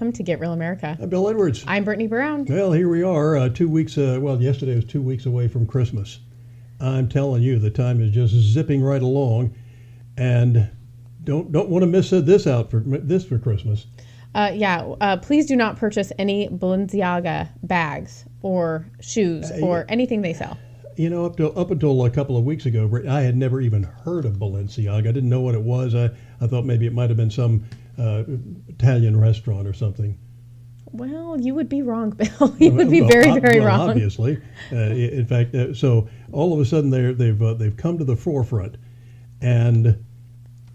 welcome to Get Real America. I'm Bill Edwards. I'm Brittany Brown. Well, here we are, 2 weeks, yesterday was 2 weeks away from Christmas. I'm telling you, the time is just zipping right along, and don't want to miss this out for Christmas. Please do not purchase any Balenciaga bags or shoes or anything they sell. You know, up until a couple of weeks ago, I had never even heard of Balenciaga. I didn't know what it was. I thought maybe it might have been some Italian restaurant or something. Well, you would be wrong, Bill. You would be very wrong. Obviously, in fact, so all of a sudden they've come to the forefront, and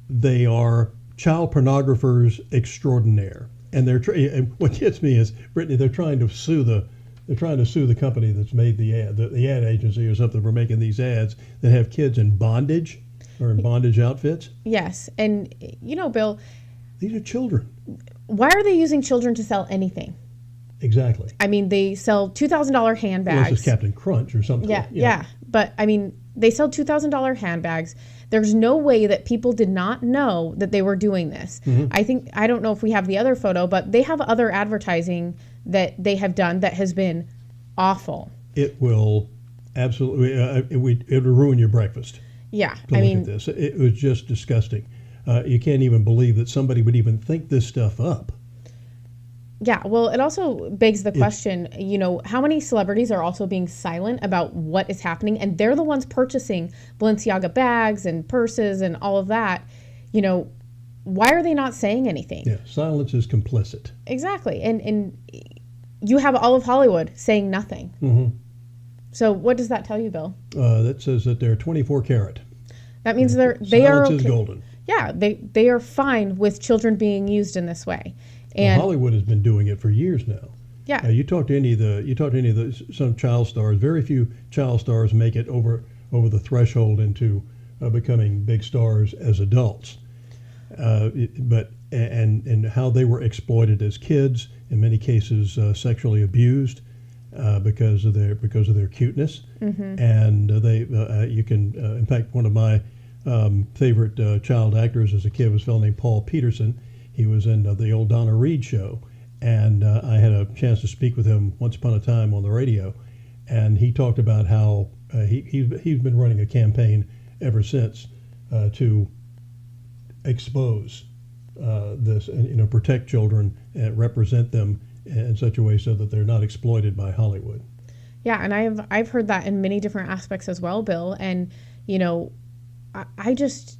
they are child pornographers extraordinaire. And and what gets me is, Brittany, they're trying to sue the company that's made the ad agency or something for making these ads that have kids in bondage or in bondage outfits. Yes, and Bill, these are children. Why are they using children to sell anything? Exactly. I mean, they sell $2,000 handbags. Unless it's Captain Crunch or something. Yeah. But I mean, they sell $2,000 handbags. There's no way that people did not know that they were doing this. Mm-hmm. I don't know if we have the other photo, but they have other advertising that they have done that has been awful. It will absolutely, it will ruin your breakfast. Yeah. Look at this. It was just disgusting. You can't even believe that somebody would even think this stuff up. Yeah, well, it also begs the question, how many celebrities are also being silent about what is happening, and they're the ones purchasing Balenciaga bags and purses and all of that. Why are they not saying anything? Yeah, silence is complicit. Exactly, and you have all of Hollywood saying nothing. Mm-hmm. So what does that tell you, Bill? That says that they're 24 karat. That means they are okay. Silence is golden. Yeah, they are fine with children being used in this way. And Hollywood has been doing it for years now. Yeah. You talk to any of some child stars. Very few child stars make it over the threshold into becoming big stars as adults. But how they were exploited as kids, in many cases sexually abused because of their cuteness. Mm-hmm. And you can in fact, one of my favorite child actors as a kid was a fellow named Paul Peterson. He was in the old Donna Reed show, and I had a chance to speak with him once upon a time on the radio, and he talked about how he's been running a campaign ever since to expose this and protect children and represent them in such a way so that they're not exploited by Hollywood. Yeah, and I've heard that in many different aspects as well, Bill, and I just.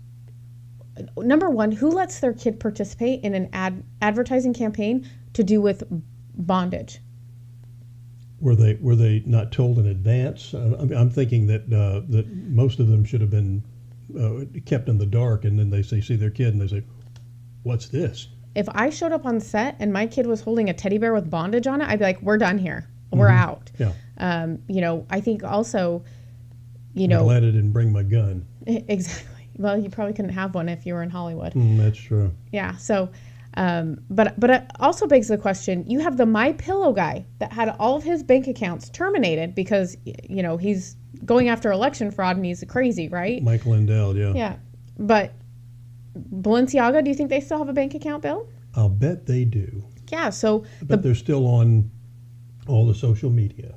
Number one, who lets their kid participate in an advertising campaign to do with bondage? Were they not told in advance? I'm thinking that most of them should have been kept in the dark, and then they see their kid and they say, "What's this?" If I showed up on set and my kid was holding a teddy bear with bondage on it, I'd be like, "We're done here. We're out." Yeah. I think also, I'm glad I didn't bring my gun. Exactly. Well, you probably couldn't have one if you were in Hollywood. That's true. Yeah. So, but it also begs the question: you have the MyPillow guy that had all of his bank accounts terminated because he's going after election fraud and he's crazy, right? Mike Lindell, yeah. Yeah, but Balenciaga, do you think they still have a bank account, Bill? I'll bet they do. Yeah. So, but they're still on all the social media.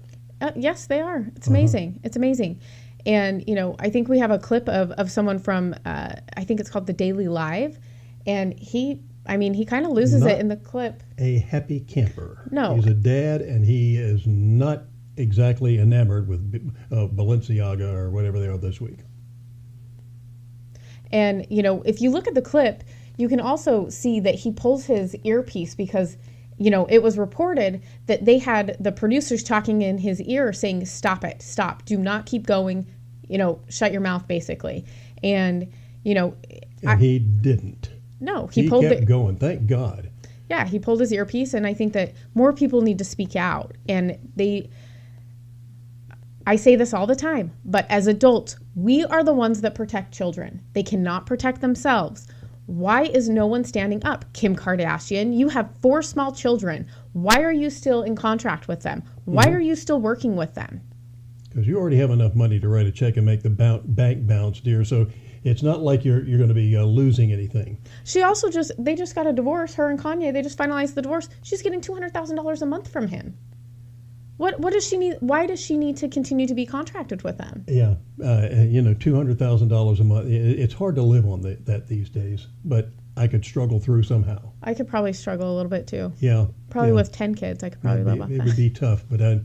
Yes, they are. It's amazing. It's amazing. And, I think we have a clip of someone from, I think it's called The Daily Live. And he kind of loses it in the clip. A happy camper. No. He's a dad, and he is not exactly enamored with Balenciaga or whatever they are this week. And, if you look at the clip, you can also see that he pulls his earpiece because, it was reported that they had the producers talking in his ear saying, "Stop it, stop, do not keep going, shut your mouth," basically. And, he didn't. No, he kept going, thank God. Yeah, he pulled his earpiece, and I think that more people need to speak out. And I say this all the time, but as adults, we are the ones that protect children. They cannot protect themselves. Why is no one standing up? Kim Kardashian, you have 4 small children. Why are you still in contract with them? Why are you still working with them? Because you already have enough money to write a check and make the bank bounce, dear. So it's not like you're going to be losing anything. She also they just got a divorce. Her and Kanye, they just finalized the divorce. She's getting $200,000 a month from him. What does she need? Why does she need to continue to be contracted with them? Yeah, $200,000 a month. It's hard to live on that these days, but I could struggle through somehow. I could probably struggle a little bit too. Yeah, probably with 10 kids, I could probably live off that. It would be tough, but I'd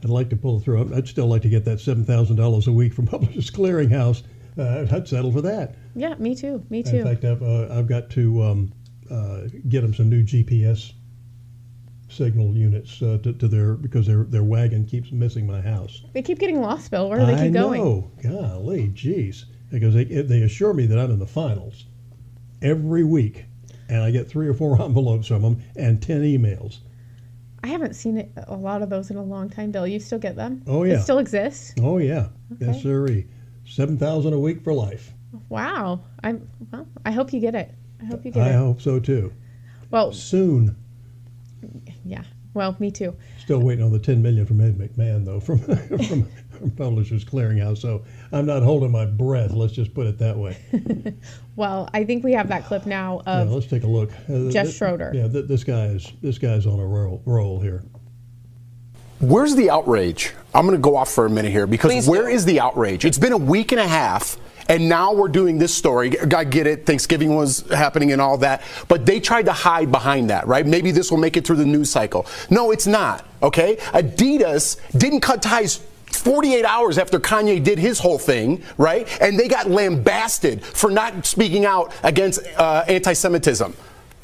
like to pull through. I'd still like to get that $7,000 a week from Publishers Clearinghouse. I'd settle for that. Yeah, me too. Me too. In fact, I've got to get them some new GPS signal units to their, because their wagon keeps missing my house. They keep getting lost, Bill. Where do they keep going? I know. Golly, geez. Because they assure me that I'm in the finals every week, and I get 3 or 4 envelopes from them and 10 emails. I haven't seen a lot of those in a long time, Bill. You still get them? Oh, yeah. They still exist? Oh, yeah. Okay. Yes, sirree. $7,000 a week for life. Wow. I hope you get it. I hope so, too. Well, soon. Yeah. Well, me too. Still waiting on the $10 million from Ed McMahon, though, from Publishers Clearinghouse. So I'm not holding my breath. Let's just put it that way. Well, I think we have that clip now of let's take a look. Jeff Schroeder. Yeah, this guy's on a roll here. Where's the outrage? I'm going to go off for a minute here because where is the outrage? It's been a week and a half. And now we're doing this story. I get it. Thanksgiving was happening and all that. But they tried to hide behind that, right? Maybe this will make it through the news cycle. No, it's not. Okay? Adidas didn't cut ties 48 hours after Kanye did his whole thing, right? And they got lambasted for not speaking out against anti-Semitism.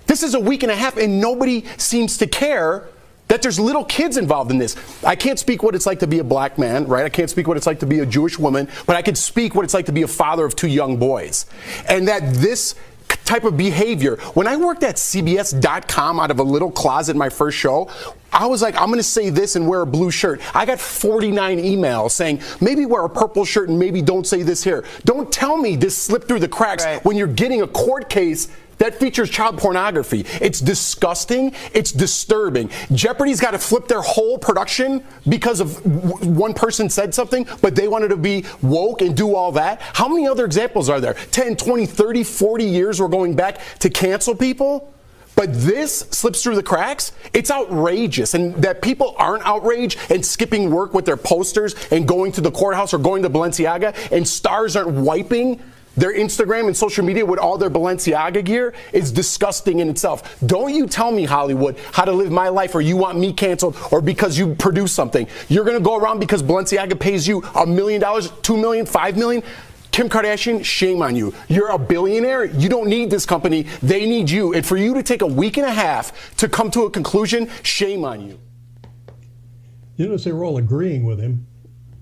This is a week and a half, and nobody seems to care that there's little kids involved in this. I can't speak what it's like to be a black man, right? I can't speak what it's like to be a Jewish woman, but I can speak what it's like to be a father of 2 young boys. And that this type of behavior, when I worked at CBS.com out of a little closet my first show, I was like, I'm going to say this and wear a blue shirt. I got 49 emails saying, maybe wear a purple shirt and maybe don't say this here. Don't tell me this slipped through the cracks when you're getting a court case that features child pornography. It's disgusting. It's disturbing. Jeopardy's got to flip their whole production because of one person said something, but they wanted to be woke and do all that. How many other examples are there? 10, 20, 30, 40 years we're going back to cancel people? But this slips through the cracks. It's outrageous. And that people aren't outraged and skipping work with their posters and going to the courthouse or going to Balenciaga, and stars aren't wiping their Instagram and social media with all their Balenciaga gear is disgusting in itself. Don't you tell me, Hollywood, how to live my life, or you want me canceled, or because you produce something. You're going to go around because Balenciaga pays you $1 million, $2 million, $5 million. Kim Kardashian, shame on you. You're a billionaire. You don't need this company. They need you. And for you to take a week and a half to come to a conclusion, shame on you. You notice they were all agreeing with him.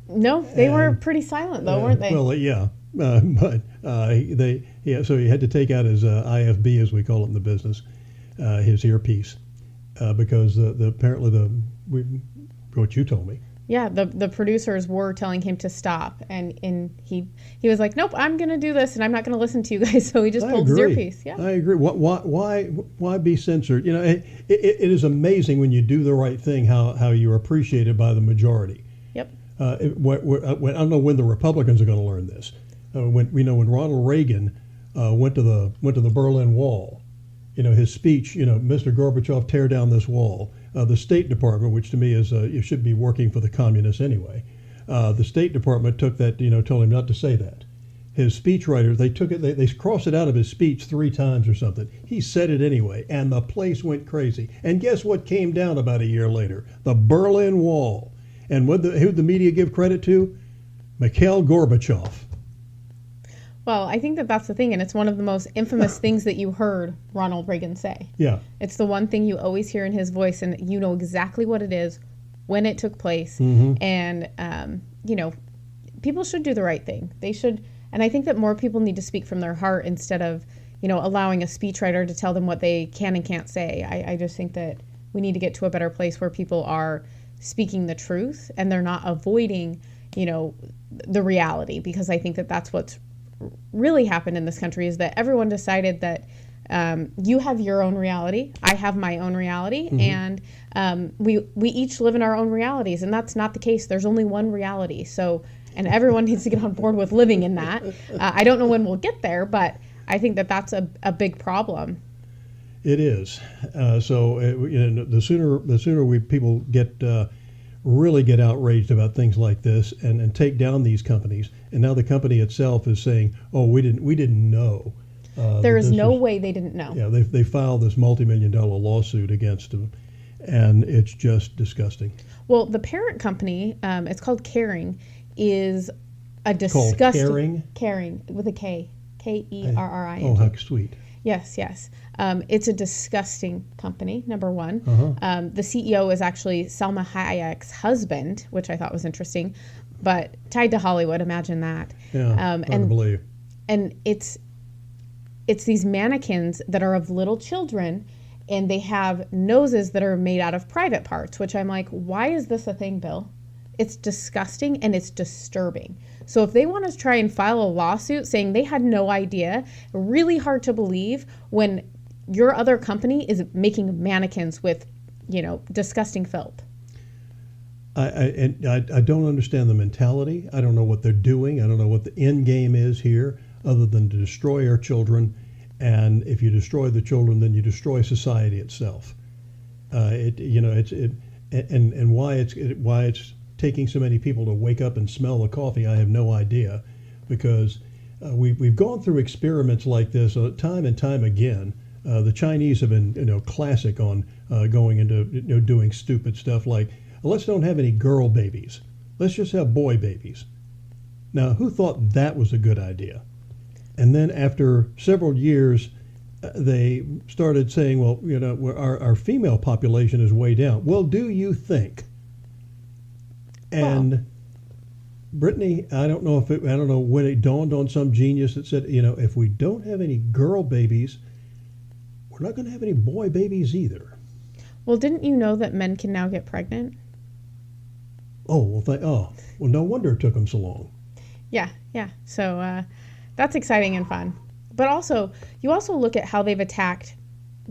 No, they were pretty silent, though, weren't they? Well, yeah. So he had to take out his IFB, as we call it in the business, his earpiece, because apparently what you told me. Yeah, the producers were telling him to stop, and he was like, nope, I'm going to do this, and I'm not going to listen to you guys. So he just pulled his earpiece. Yeah, I agree. Why be censored? You know, it is amazing when you do the right thing how you're appreciated by the majority. Yep. I don't know when the Republicans are going to learn this. When Ronald Reagan went to the Berlin Wall, his speech, Mr. Gorbachev, tear down this wall. The State Department, which to me is you should be working for the communists anyway, the State Department took that, told him not to say that. His speechwriters, they took it, they crossed it out of his speech 3 times or something. He said it anyway, and the place went crazy. And guess what came down about a year later? The Berlin Wall. And who'd the media give credit to? Mikhail Gorbachev. Well, I think that's the thing, and it's one of the most infamous things that you heard Ronald Reagan say. Yeah. It's the one thing you always hear in his voice, and you know exactly what it is, when it took place, and, people should do the right thing. They should, and I think that more people need to speak from their heart instead of, allowing a speechwriter to tell them what they can and can't say. I just think that we need to get to a better place where people are speaking the truth, and they're not avoiding, the reality, because I think that that's what's really happened in this country is that everyone decided that you have your own reality, I have my own reality, and we each live in our own realities, and that's not the case. There's only one reality. So and everyone needs to get on board with living in that. I don't know when we'll get there, but I think that that's a big problem. It is. The sooner people really get outraged about things like this and take down these companies, and now the company itself is saying, "Oh, we didn't know." There is no way they didn't know. Yeah, they filed this multi-million-dollar lawsuit against them, and it's just disgusting. Well, the parent company, it's called Kering, is a disgusting. Kering? Kering with a K, Kerring. Oh, how sweet. Yes. It's a disgusting company, number one. Uh-huh. The CEO is actually Salma Hayek's husband, which I thought was interesting, but tied to Hollywood. Imagine that. Yeah, hard to believe. And it's these mannequins that are of little children, and they have noses that are made out of private parts, which I'm like, why is this a thing, Bill? It's disgusting and it's disturbing. So if they want to try and file a lawsuit saying they had no idea, really hard to believe when your other company is making mannequins with, disgusting filth. I don't understand the mentality. I don't know what they're doing. I don't know what the end game is here, other than to destroy our children. And if you destroy the children, then you destroy society itself. And why it's taking so many people to wake up and smell the coffee, I have no idea, because we've gone through experiments like this time and time again. The Chinese have been classic on going into doing stupid stuff like, let's don't have any girl babies, let's just have boy babies. Now, who thought that was a good idea? And then after several years, they started saying, well, our female population is way down. Well, do you think? And Brittany, I don't know when it dawned on some genius that said, if we don't have any girl babies, we're not going to have any boy babies either. Well, didn't you know that men can now get pregnant? Oh, well, no wonder it took them so long. Yeah. So that's exciting and fun. But you also look at how they've attacked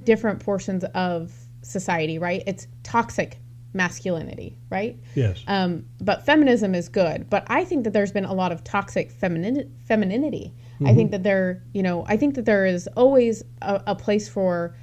different portions of society, right? It's toxic masculinity, right? Yes. But feminism is good. But I think that there's been a lot of toxic femininity. Mm-hmm. I think that there is always a place for,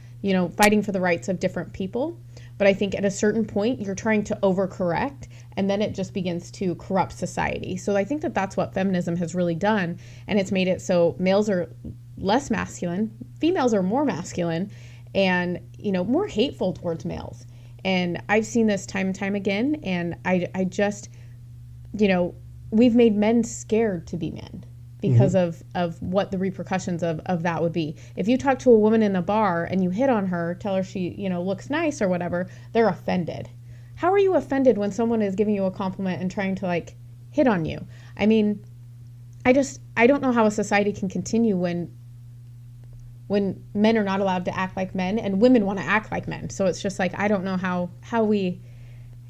fighting for the rights of different people. But I think at a certain point, you're trying to overcorrect, and then it just begins to corrupt society. So I think that that's what feminism has really done, and it's made it so males are less masculine, females are more masculine, and, more hateful towards males. And I've seen this time and time again, and I just, we've made men scared to be men because of what the repercussions of that would be. If you talk to a woman in a bar and you hit on her, tell her she, looks nice or whatever, they're offended. How are you offended when someone is giving you a compliment and trying to hit on you? I mean, I don't know how a society can continue when men are not allowed to act like men and women want to act like men. So it's just I don't know how we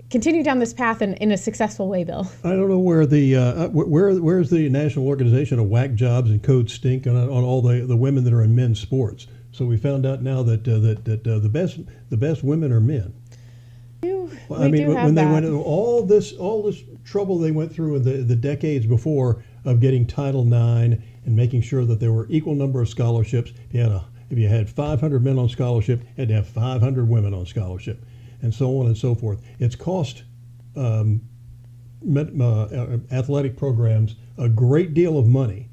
continue down this path in a successful way, Bill. I don't know where where's the National Organization of Whack Jobs and Code Stink on all the women that are in men's sports. So we found out now that the best women are men. When they went through all this trouble they went through in the decades before of getting Title IX and making sure that there were equal number of scholarships. If you had 500 men on scholarship, you had to have 500 women on scholarship, and so on and so forth. It's cost athletic programs a great deal of money.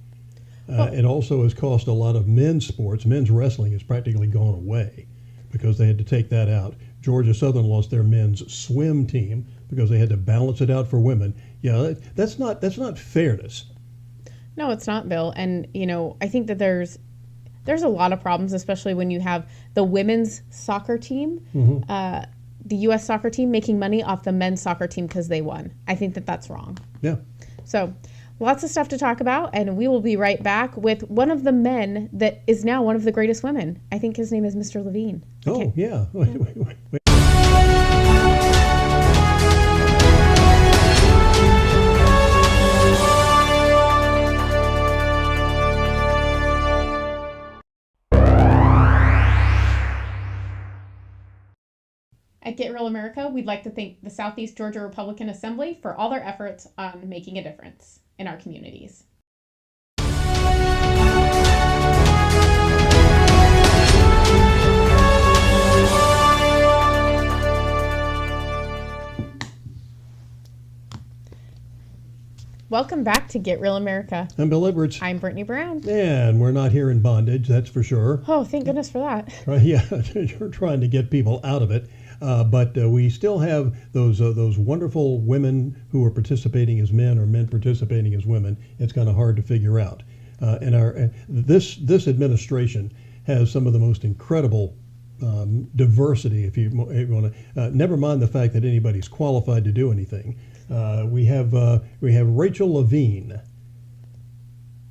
It also has cost a lot of men's sports. Men's wrestling has practically gone away because they had to take that out. Georgia Southern lost their men's swim team because they had to balance it out for women. Yeah, that's not fairness. No, it's not, Bill. And, I think that there's a lot of problems, especially when you have the women's soccer team, the U.S. soccer team making money off the men's soccer team because they won. I think that that's wrong. Yeah. So lots of stuff to talk about, and we will be right back with one of the men that is now one of the greatest women. I think his name is Mr. Levine. Oh, yeah. Wait. At Get Real America, we'd like to thank the Southeast Georgia Republican Assembly for all their efforts on making a difference. in our communities. Welcome back to Get Real America. I'm Bill Edwards. I'm Brittany Brown. And we're not here in bondage, that's for sure. Oh, thank goodness for that. Yeah, you're trying to get people out of it. But we still have those wonderful women who are participating as men or men participating as women. It's kind of hard to figure out. And this administration has some of the most incredible diversity, if you want to. Never mind the fact that anybody's qualified to do anything. We have Rachel Levine.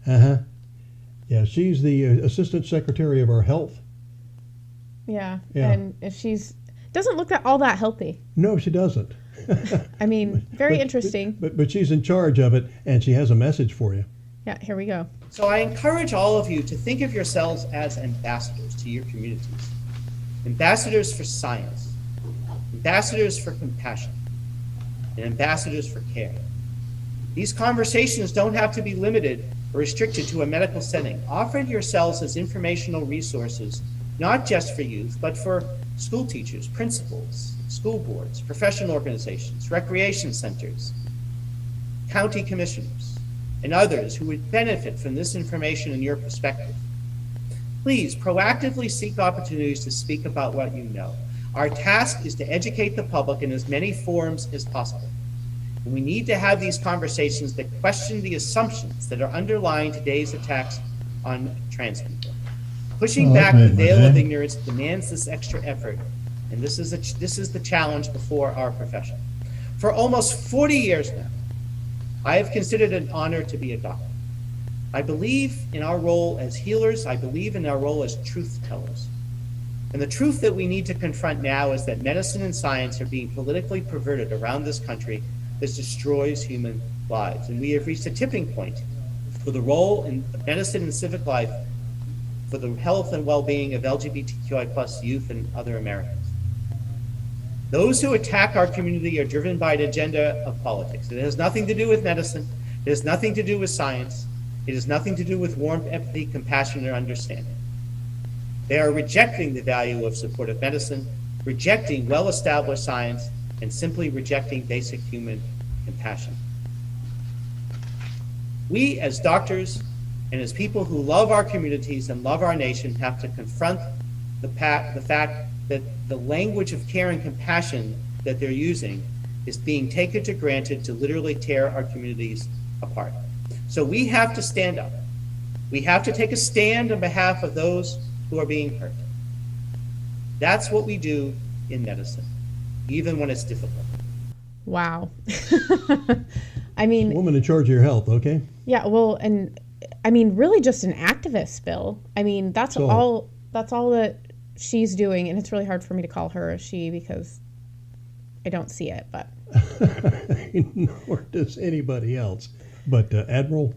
Yeah, she's the Assistant Secretary of our Health. Yeah. And she's doesn't look all that healthy. No, she doesn't. I mean, very interesting. But she's in charge of it, and she has a message for you. Yeah, here we go. So I encourage all of you to think of yourselves as ambassadors to your communities. Ambassadors for science, ambassadors for compassion, and ambassadors for care. These conversations don't have to be limited or restricted to a medical setting. Offer yourselves as informational resources, not just for youth, but for school teachers, principals, school boards, professional organizations, recreation centers, county commissioners, and others who would benefit from this information and your perspective. Please proactively seek opportunities to speak about what you know. Our task is to educate the public in as many forums as possible. And we need to have these conversations that question the assumptions that are underlying today's attacks on trans people. Pushing back the veil of ignorance demands this extra effort, and this is the challenge before our profession. For almost 40 years now, I have considered it an honor to be a doctor. I believe in our role as healers. I believe in our role as truth tellers. And the truth that we need to confront now is that medicine and science are being politically perverted around this country that destroys human lives. And we have reached a tipping point for the role in medicine and civic life, for the health and well-being of LGBTQI+ youth and other Americans. Those who attack our community are driven by an agenda of politics. It has nothing to do with medicine. It has nothing to do with science. It has nothing to do with warmth, empathy, compassion, or understanding. They are rejecting the value of supportive medicine, rejecting well-established science, and simply rejecting basic human compassion. We, as doctors and as people who love our communities and love our nation, have to confront the fact that the language of care and compassion that they're using is being taken for granted to literally tear our communities apart. So we have to stand up. We have to take a stand on behalf of those who are being hurt. That's what we do in medicine, even when it's difficult. Wow. I mean, Woman in charge of your health, okay? Yeah, well, and I mean, really just an activist, Bill. I mean, that's all that she's doing, and it's really hard for me to call her a she because I don't see it, but nor does anybody else. But Admiral,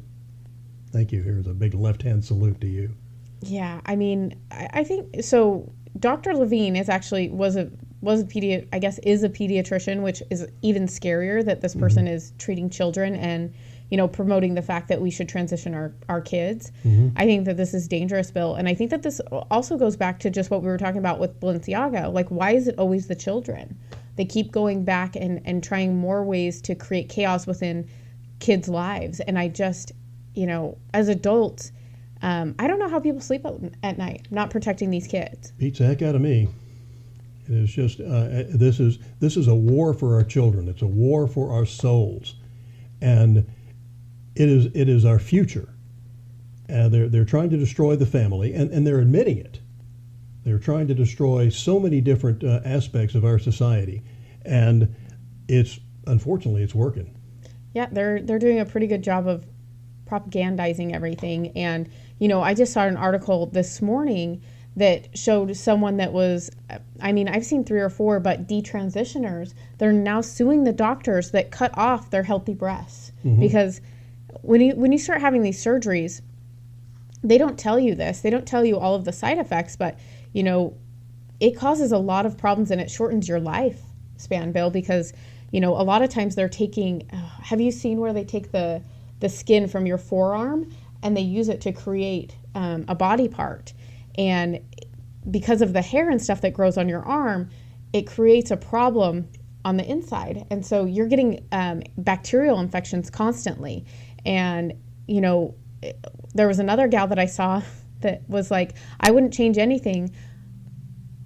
thank you. Here's a big left-hand salute to you. Yeah, I mean, I think so. Dr. Levine is actually is a pediatrician, which is even scarier that this person is treating children and, promoting the fact that we should transition our kids. I think that this is dangerous, Bill. And I think that this also goes back to just what we were talking about with Balenciaga. Like, why is it always the children? They keep going back and trying more ways to create chaos within kids' lives. And I just, as adults, I don't know how people sleep at night, not protecting these kids. Beats the heck out of me. It is just, this is a war for our children. It's a war for our souls. And it is our future. They're trying to destroy the family, and they're admitting it. They're trying to destroy so many different aspects of our society, and unfortunately it's working. Yeah, they're doing a pretty good job of propagandizing everything. And I just saw an article this morning that showed someone that was, I've seen 3 or 4, but detransitioners, they're now suing the doctors that cut off their healthy breasts. Because when you start having these surgeries, they don't tell you this. They don't tell you all of the side effects, but, it causes a lot of problems and it shortens your lifespan, Bill, because, a lot of times they're taking, have you seen where they take the the skin from your forearm and they use it to create a body part. And because of the hair and stuff that grows on your arm, it creates a problem on the inside. And so you're getting bacterial infections constantly. And, you know, there was another gal that I saw that was like, I wouldn't change anything.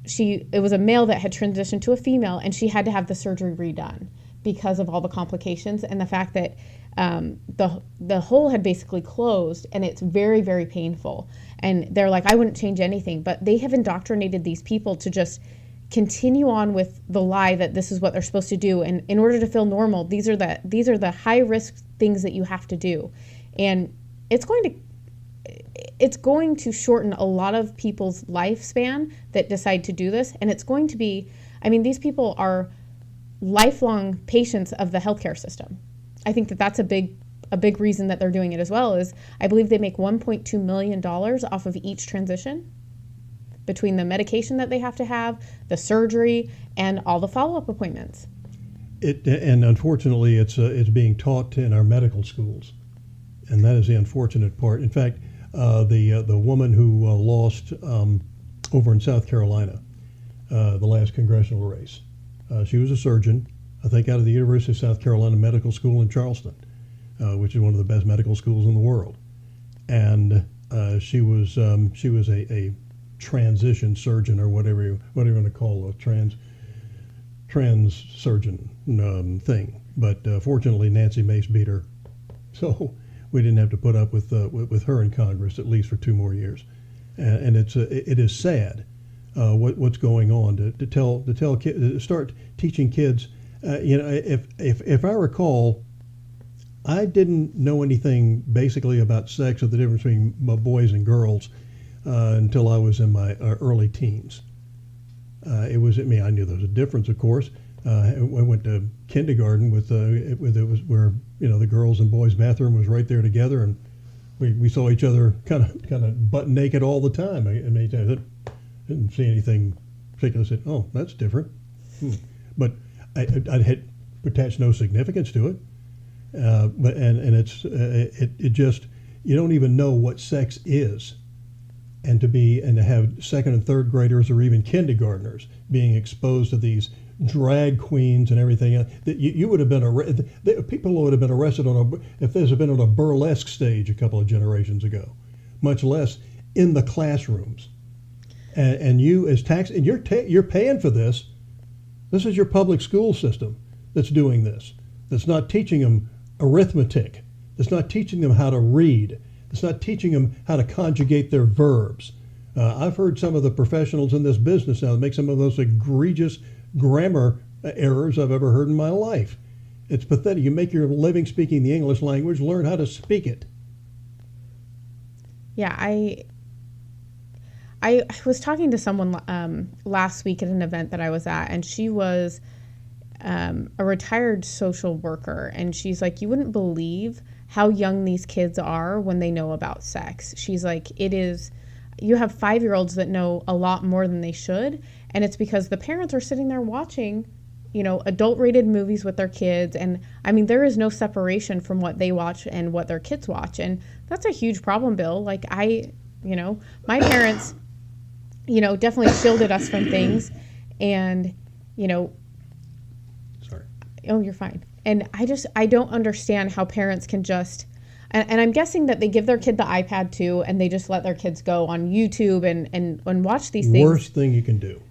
It was a male that had transitioned to a female, and she had to have the surgery redone because of all the complications and the fact that the hole had basically closed, and it's very, very painful. And they're like, I wouldn't change anything. But they have indoctrinated these people to just continue on with the lie that this is what they're supposed to do. And in order to feel normal, these are the high risk things that you have to do. And it's going to shorten a lot of people's lifespan that decide to do this. And it's going to be, I mean, these people are lifelong patients of the healthcare system. I think that that's a big reason that they're doing it as well. Is I believe they make $1.2 million off of each transition, between the medication that they have to have, the surgery, and all the follow-up appointments. And unfortunately, it's being taught in our medical schools, and that is the unfortunate part. In fact, the woman who lost over in South Carolina, the last congressional race, she was a surgeon, I think, out of the University of South Carolina Medical School in Charleston, which is one of the best medical schools in the world. And she was a transition surgeon, or whatever you want to call a trans surgeon thing. But fortunately, Nancy Mace beat her, so we didn't have to put up with her in Congress at least for 2 more years. And it is sad what's going on to tell kids, to start teaching kids. If I recall, I didn't know anything basically about sex or the difference between boys and girls until I was in my early teens. I knew there was a difference, of course. I went to kindergarten with it was where the girls and boys' bathroom was right there together, and we saw each other kind of butt naked all the time. Many times I didn't see anything particular. I said, "Oh, that's different," but I had attached no significance to it. But it just, you don't even know what sex is, and to have second and third graders or even kindergartners being exposed to these drag queens and everything else, that you would have been people would have been arrested if this had been on a burlesque stage a couple of generations ago, much less in the classrooms. And you as and you're paying for this. This is your public school system that's doing this. That's not teaching them arithmetic. It's not teaching them how to read. It's not teaching them how to conjugate their verbs. I've heard some of the professionals in this business now make some of those egregious grammar errors I've ever heard in my life. It's pathetic. You make your living speaking the English language, learn how to speak it. Yeah, I was talking to someone last week at an event that I was at, and she was a retired social worker, and she's like, you wouldn't believe how young these kids are when they know about sex. She's like, you have 5-year-olds that know a lot more than they should, and it's because the parents are sitting there watching, adult rated movies with their kids. And I mean, there is no separation from what they watch and what their kids watch, and that's a huge problem, Bill. Like my parents, definitely shielded us from things, and Sorry. Oh, you're fine. And I don't understand how parents can just, and I'm guessing that they give their kid the iPad too, and they just let their kids go on YouTube and watch these things. Worst thing you can do.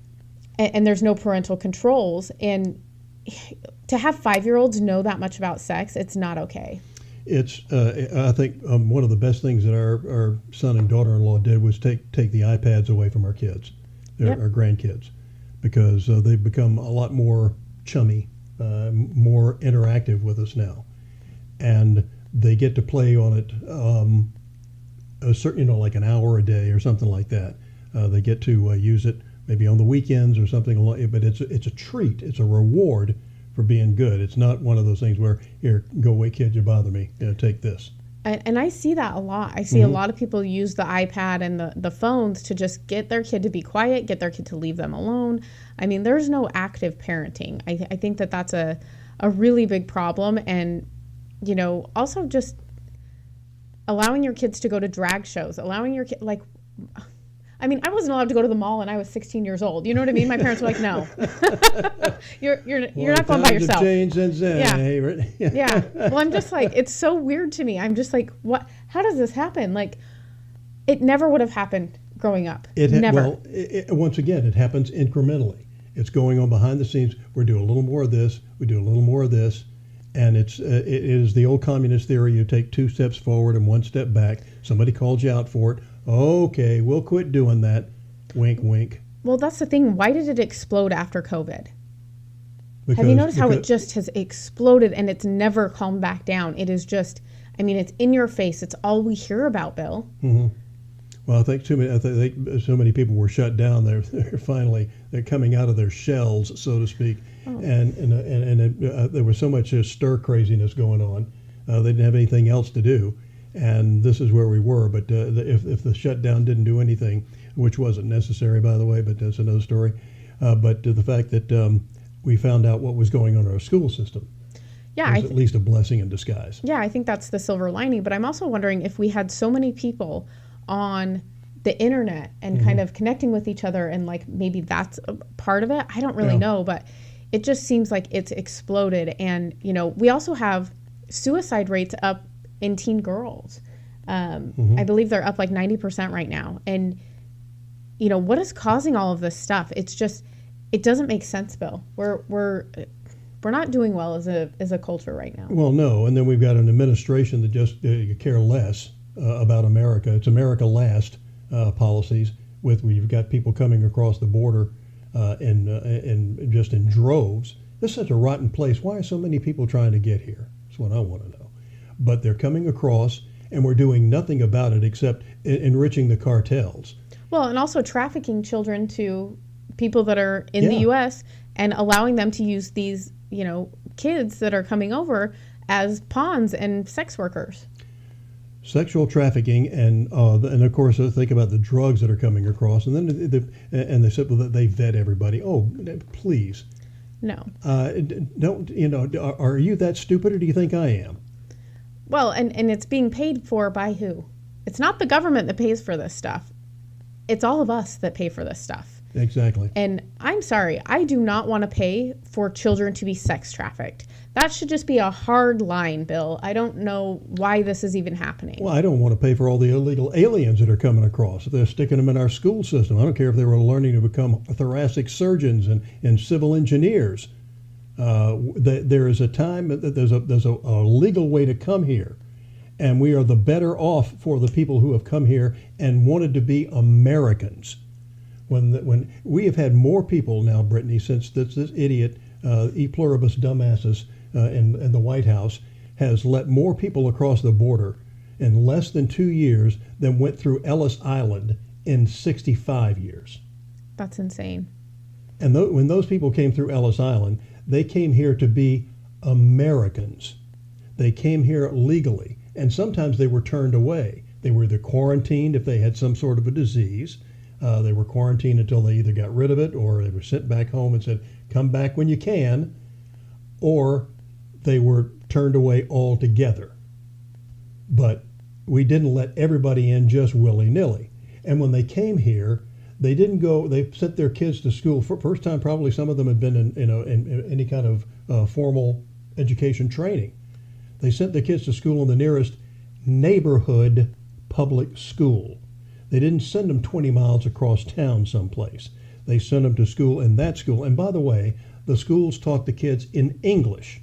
And there's no parental controls. And to have 5-year-olds know that much about sex, it's not okay. It's I think one of the best things that our son and daughter-in-law did was take the iPads away from our kids, our grandkids, because they've become a lot more chummy, more interactive with us now, and they get to play on it a certain, like an hour a day or something like that. They get to use it maybe on the weekends or something, but it's a treat. It's a reward for being good. It's not one of those things where, here, go away, kid, you bother me, take this. And I see that a lot. I see a lot of people use the iPad and the phones to just get their kid to be quiet, get their kid to leave them alone. I mean, there's no active parenting. I think that that's a really big problem. And, also just allowing your kids to go to drag shows, allowing your kid, like, I mean, I wasn't allowed to go to the mall when I was 16 years old. You know what I mean? My parents were like, no, you're not going by yourself. Changed since then. Yeah. Hey, Yeah. Well, I'm just like, it's so weird to me. I'm just like, what? How does this happen? Like, it never would have happened growing up. Never. Well, once again, it happens incrementally. It's going on behind the scenes. We do a little more of this. We do a little more of this. And it is the old communist theory. You take 2 steps forward and 1 step back. Somebody calls you out for it. Okay, we'll quit doing that. Wink, wink. Well, that's the thing. Why did it explode after COVID? Because, Have you noticed how it just has exploded and it's never calmed back down? It is just, I mean, it's in your face. It's all we hear about, Bill. Mm-hmm. Well, I think so many people were shut down. They're finally coming out of their shells, so to speak, and there was so much stir craziness going on. They didn't have anything else to do, and this is where we were. But if the shutdown didn't do anything, which wasn't necessary, by the way, but that's another story. But the fact that we found out what was going on in our school system. Yeah, was at least a blessing in disguise. Yeah, I think that's the silver lining. But I'm also wondering if we had so many people on the internet and kind of connecting with each other, and like maybe that's a part of it. I don't really know, but it just seems like it's exploded. And we also have suicide rates up in teen girls. I believe they're up like 90% right now. And what is causing all of this stuff? It's just, it doesn't make sense, Bill. We're not doing well as a culture right now. Well, no, and then we've got an administration that just care less about America. It's America last policies. We've got people coming across the border and just in droves. This is such a rotten place. Why are so many people trying to get here? That's what I want to know. But they're coming across, and we're doing nothing about it except enriching the cartels. Well, and also trafficking children to people that are in the U.S. and allowing them to use these, kids that are coming over as pawns and sex workers. Sexual trafficking, and of course, think about the drugs that are coming across, and then they said that they vet everybody. Oh, please. No. Don't are you that stupid, or do you think I am? Well, and it's being paid for by who? It's not the government that pays for this stuff. It's all of us that pay for this stuff. Exactly. And I'm sorry, I do not want to pay for children to be sex trafficked. That should just be a hard line, Bill. I don't know why this is even happening. Well, I don't want to pay for all the illegal aliens that are coming across. They're sticking them in our school system. I don't care if they were learning to become thoracic surgeons and civil engineers. There is a time that there's a legal way to come here, and we are the better off for the people who have come here and wanted to be Americans. When we have had more people now, Brittany, since this idiot e pluribus dumbasses in the White House has let more people across the border in less than 2 years than went through Ellis Island in 65 years. That's insane. And when those people came through Ellis Island, they came here to be Americans. They came here legally, and sometimes they were turned away. They were either quarantined if they had some sort of a disease. They were quarantined until they either got rid of it, or they were sent back home and said, come back when you can, or they were turned away altogether. But we didn't let everybody in just willy-nilly. And when they came here, they didn't go, they sent their kids to school. For first time, probably some of them had been in any kind of formal education training. They sent their kids to school in the nearest neighborhood public school. They didn't send them 20 miles across town someplace. They sent them to school in that school. And by the way, the schools taught the kids in English.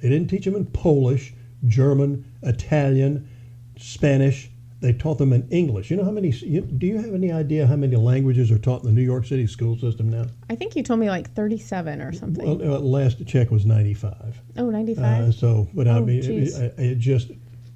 They didn't teach them in Polish, German, Italian, Spanish. They taught them in English. You know how many, do you have any idea how many languages are taught in the New York City school system now? I think you told me like 37 or something. Well, last check was 95. Oh, 95? I mean,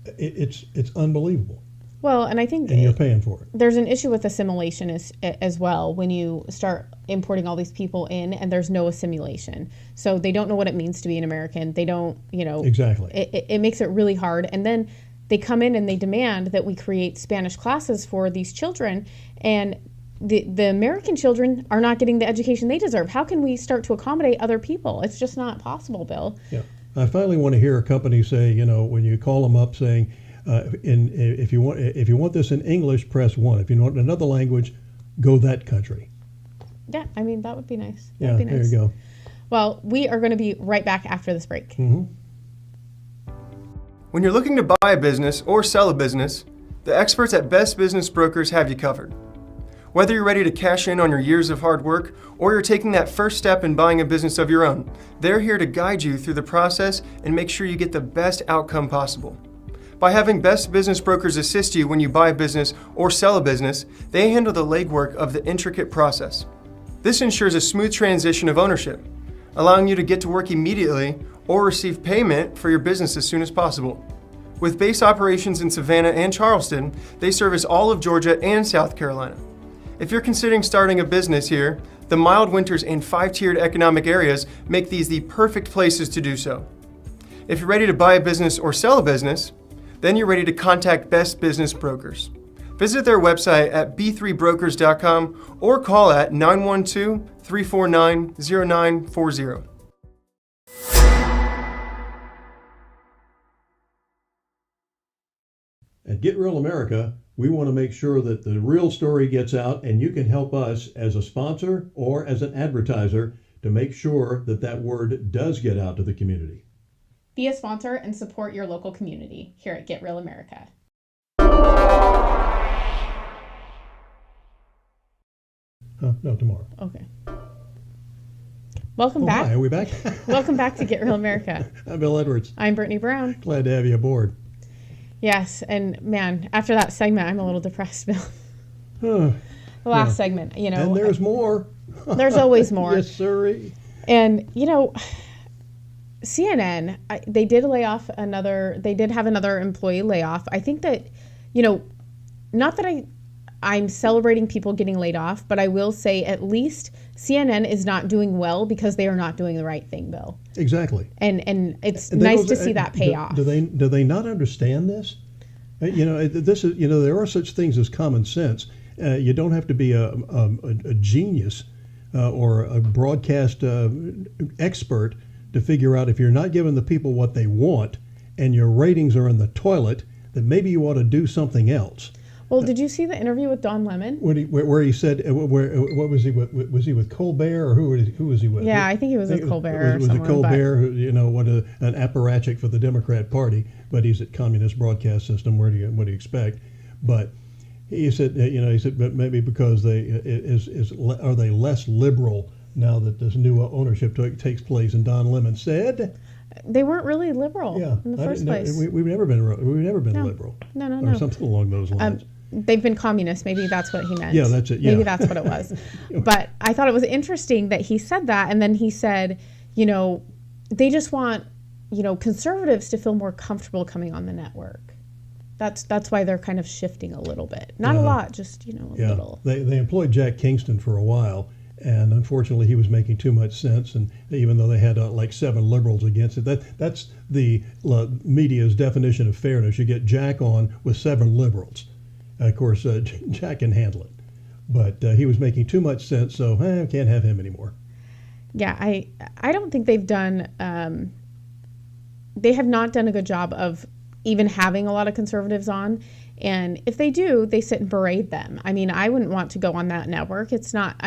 it's unbelievable. Well, and I think and you're paying for it. There's an issue with assimilation as well when you start importing all these people in and there's no assimilation. So they don't know what it means to be an American. They don't, Exactly. It makes it really hard. And then they come in and they demand that we create Spanish classes for these children, and the American children are not getting the education they deserve. How can we start to accommodate other people? It's just not possible, Bill. Yeah. I finally want to hear a company say, when you call them up saying, if you want this in English, press 1. If you want another language, go that country. Yeah, I mean, that would be nice. Yeah, That'd be nice. there you go. Well, we are going to be right back after this break. Mm-hmm. When you're looking to buy a business or sell a business, the experts at Best Business Brokers have you covered. Whether you're ready to cash in on your years of hard work or you're taking that first step in buying a business of your own, they're here to guide you through the process and make sure you get the best outcome possible. By having Best Business Brokers assist you when you buy a business or sell a business, they handle the legwork of the intricate process. This ensures a smooth transition of ownership, allowing you to get to work immediately or receive payment for your business as soon as possible. With base operations in Savannah and Charleston, they service all of Georgia and South Carolina. If you're considering starting a business here, the mild winters and 5-tiered economic areas make these the perfect places to do so. If you're ready to buy a business or sell a business, then you're ready to contact Best Business Brokers. Visit their website at b3brokers.com or call at 912-349-0940. At Get Real America, we want to make sure that the real story gets out, and you can help us as a sponsor or as an advertiser to make sure that that word does get out to the community. Be a sponsor and support your local community here at Get Real America. No, tomorrow. Okay. Welcome Oh, back. hi, are we back? Welcome back to Get Real America. I'm Bill Edwards. I'm Brittany Brown. Glad to have you aboard. Yes, and man, after that segment, I'm a little depressed, Bill. Huh. The last segment, you know. And there's more. There's always more. Yes, sirree. And, you know, CNN, they did have another employee layoff. I think that, you know, not that I'm celebrating people getting laid off, but I will say at least CNN is not doing well because they are not doing the right thing, Bill. Exactly. And it's nice to see that pay off. Do they not understand this? This is, there are such things as common sense. You don't have to be a genius or a broadcast expert to figure out if you're not giving the people what they want and your ratings are in the toilet, that maybe you ought to do something else. Well, did you see the interview with Don Lemon? Where he said, what was he with? Was he with Colbert or who was he with? Yeah, I think he was with Colbert. Was it Colbert? What an apparatchik for the Democrat Party, but he's at Communist Broadcast System. What do you expect? But he said, but maybe because are they less liberal now that this new ownership takes place? And Don Lemon said, they weren't really liberal in the first place. We've never been liberal. No. Or something along those lines. They've been communist. Maybe that's what he meant. Yeah, that's it. Yeah. Maybe that's what it was. But I thought it was interesting that he said that. And then he said, they just want, conservatives to feel more comfortable coming on the network. That's why they're kind of shifting a little bit. Not a lot, just, a little. They employed Jack Kingston for a while. And unfortunately, he was making too much sense. And even though they had like 7 liberals against it, that's the media's definition of fairness. You get Jack on with 7 liberals. Of course, Jack can handle it. But he was making too much sense, so can't have him anymore. Yeah, I don't think they've done, they have not done a good job of even having a lot of conservatives on. And if they do, they sit and berate them. I mean, I wouldn't want to go on that network. It's not,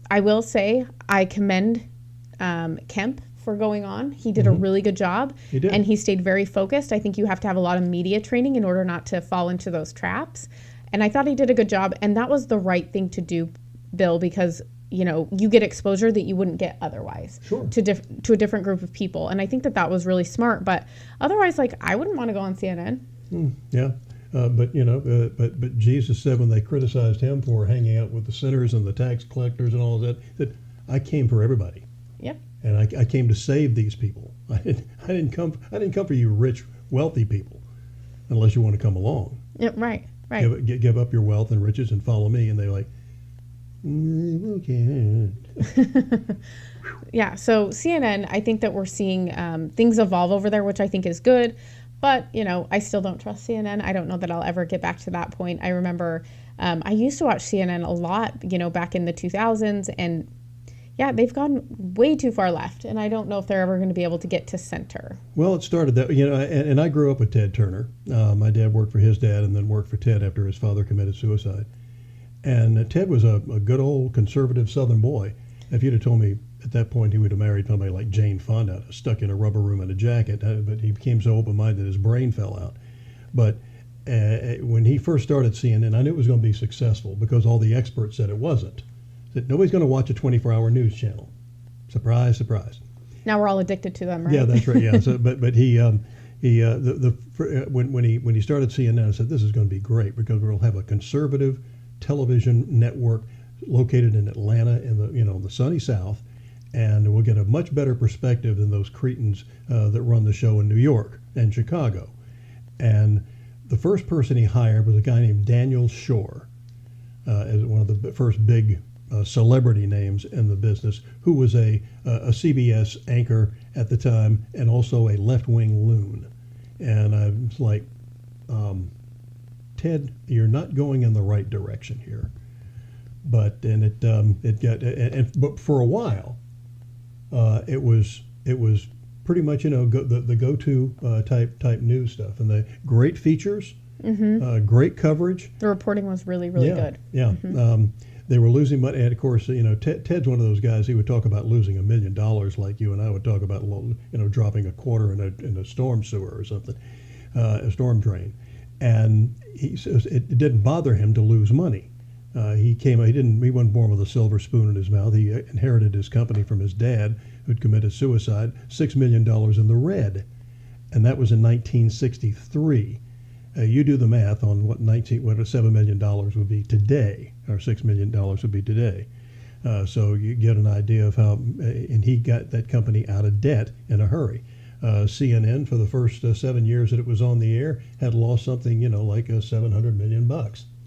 I will say I commend Kemp for going on. He did a really good job. He did. And he stayed very focused. I think you have to have a lot of media training in order not to fall into those traps. And I thought he did a good job. And that was the right thing to do, Bill, because, you get exposure that you wouldn't get otherwise. Sure. To a different group of people. And I think that was really smart. But otherwise, I wouldn't want to go on CNN. Yeah. But Jesus said when they criticized him for hanging out with the sinners and the tax collectors and all of that I came for everybody. Yep. And I came to save these people. I didn't come for you rich, wealthy people, unless you want to come along. Yeah, right. Give up your wealth and riches and follow me. And they're like, okay. Yeah. So CNN, I think that we're seeing things evolve over there, which I think is good. But, I still don't trust CNN. I don't know that I'll ever get back to that point. I remember I used to watch CNN a lot, back in the 2000s. And, Yeah, they've gone way too far left, and I don't know if they're ever going to be able to get to center. Well, it started that, and I grew up with Ted Turner. My dad worked for his dad and then worked for Ted after his father committed suicide. And Ted was a good old conservative Southern boy. If you'd have told me at that point he would have married somebody like Jane Fonda, stuck in a rubber room in a jacket, but he became so open-minded his brain fell out. But when he first started CNN, I knew it was going to be successful because all the experts said it wasn't. That nobody's going to watch a 24-hour news channel. Surprise, surprise. Now we're all addicted to them, right? Yeah, that's right. Yeah. So, but when he started CNN, I said this is going to be great because we'll have a conservative television network located in Atlanta in the sunny South, and we'll get a much better perspective than those cretins that run the show in New York and Chicago. And the first person he hired was a guy named Daniel Schorr, as one of the first big celebrity names in the business, who was a CBS anchor at the time and also a left-wing loon. And I was like, Ted, you're not going in the right direction here. But for a while, it was pretty much the go-to type news stuff, and the great features, great coverage. The reporting was really good. Yeah. Mm-hmm. They were losing money, and of course, Ted's one of those guys. He would talk about losing $1 million like you and I would talk about, dropping a quarter in a storm sewer or something, a storm drain, and he says it didn't bother him to lose money. He wasn't born with a silver spoon in his mouth. He inherited his company from his dad, who'd committed suicide, $6 million in the red, and that was in 1963. You do the math on what $7 million would be today, or $6 million would be today. So you get an idea of how, and he got that company out of debt in a hurry. CNN, for the first 7 years that it was on the air, had lost something, like $700 million.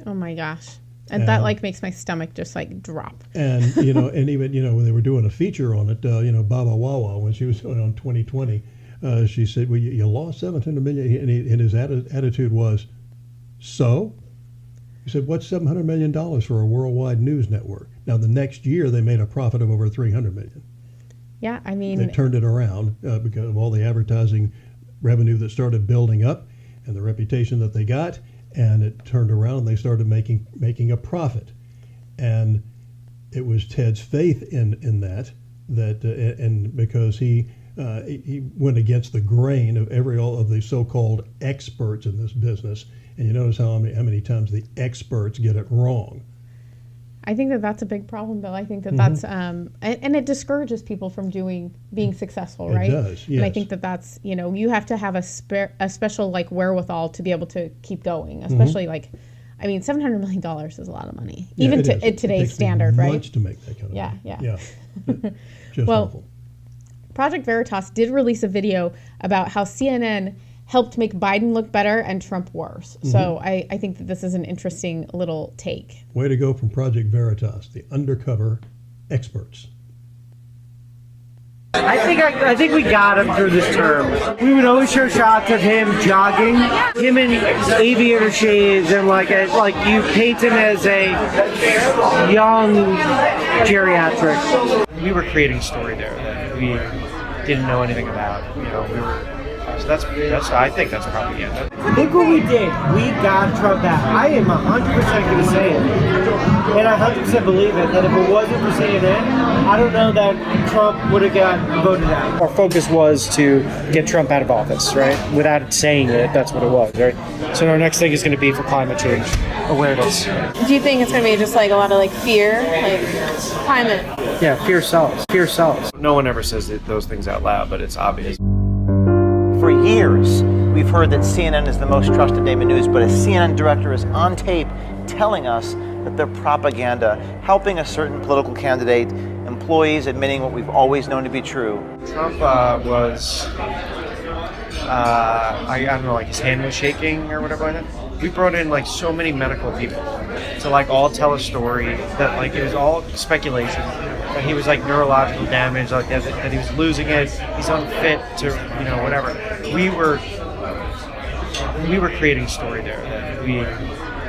Oh my gosh. And that makes my stomach just drop. And, and even, when they were doing a feature on it, Baba Wawa, when she was on 2020, she said, well, you lost $700 million. And his attitude was, so? He said, what's $700 million for a worldwide news network? Now, the next year, they made a profit of over $300 million. Yeah, I mean... They turned it around because of all the advertising revenue that started building up and the reputation that they got, and it turned around and they started making a profit. And it was Ted's faith in that and because he went against the grain of all of the so-called experts in this business. And you notice how many times the experts get it wrong. I think that's a big problem, Bill. I think that's and it discourages people from being successful, right? It does, yes. And I think that's you have to have a special wherewithal to be able to keep going, especially $700 million is a lot of money, even to today's standard, right? Much to make that kind of money. Yeah. Just awful. Project Veritas did release a video about how CNN helped make Biden look better and Trump worse. So I think that this is an interesting little take. Way to go from Project Veritas, the undercover experts. I think we got him through this term. We would always show shots of him jogging, him in aviator shades, and you paint him as a young geriatric. We were creating a story there that we didn't know anything about. So that's I think that's propaganda. I think what we did, we got Trump out. I am 100% going to say it, and I 100% believe it, that if it wasn't for CNN, I don't know that Trump would have got voted out. Our focus was to get Trump out of office, right? Without saying it, that's what it was, right? So our next thing is going to be for climate change awareness. Do you think it's going to be just a lot of fear, climate? Yeah, fear sells. Fear sells. No one ever says those things out loud, but it's obvious. For years, we've heard that CNN is the most trusted name in news, but a CNN director is on tape telling us that they're propaganda, helping a certain political candidate, employees admitting what we've always known to be true. Trump was, I don't know, his hand was shaking or whatever like that. We brought in so many medical people to all tell a story that it was all speculation. That he was neurological damage, that he was losing it, he's unfit to, whatever. We were creating a story there that we